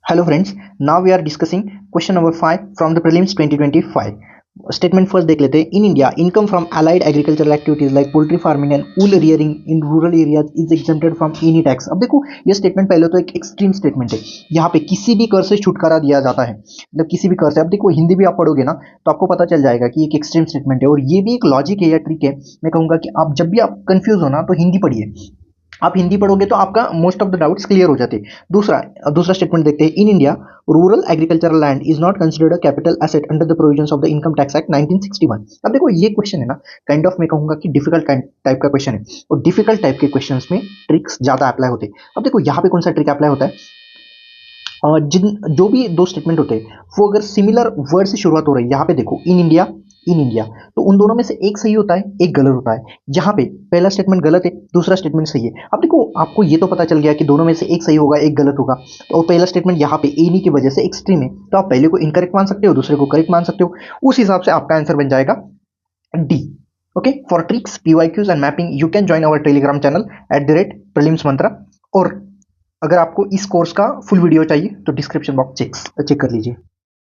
Hello friends, now we are discussing question number 5 from the prelims 2025. Statement first देख लेते हैं. In India, income from allied agricultural activities like poultry farming and wool rearing in rural areas is exempted from any tax. अब देखो ये statement पहले तो एक extreme statement है. यहाँ पे किसी भी कर से छुटकारा दिया जाता है, मतलब किसी भी कर से. अब देखो हिंदी भी आप पढ़ोगे ना तो आपको पता चल जाएगा कि एक एक्सट्रीम स्टेटमेंट है और ये भी एक लॉजिक है या ट्रिक है. मैं कहूंगा कि आप जब भी आप कंफ्यूज हो ना तो हिंदी पढ़िए. आप हिंदी पढ़ोगे तो आपका most of the doubts clear हो जाते हैं. दूसरा स्टेटमेंट देखते हैं. In India rural agricultural land is not considered a capital asset under the provisions of the income tax act 1961. अब देखो ये क्वेश्चन है ना, काइंड ऑफ मैं कहूंगा कि डिफिकल्ट टाइप का क्वेश्चन है और डिफिकल्ट टाइप के क्वेश्चंस में ट्रिक्स ज्यादा अप्लाई होते हैं. अब देखो यहाँ पे कौन सा ट्रिक अप्लाई होता है. जो भी दो स्टेटमेंट होते हैं वो अगर सिमिलर वर्ड से शुरुआत हो रही है, यहाँ पे देखो इन इंडिया, तो उन दोनों में से एक सही होता है एक गलत होता है. यहाँ पे पहला स्टेटमेंट गलत है, दूसरा स्टेटमेंट सही है. अब देखो आपको ये तो पता चल गया कि दोनों में से एक सही होगा एक गलत होगा. तो पहला स्टेटमेंट यहाँ पे एनी की वजह से एक्सट्रीम है, तो आप पहले को इनकरेक्ट मान सकते हो, दूसरे को करेक्ट मान सकते हो. उस हिसाब से आपका आंसर बन जाएगा D. Okay, for tricks PYQs and mapping you can join our Telegram channel @prelims mantra. और अगर आपको इस कोर्स का फुल वीडियो चाहिए तो डिस्क्रिप्शन बॉक्स चेक कर लीजिए.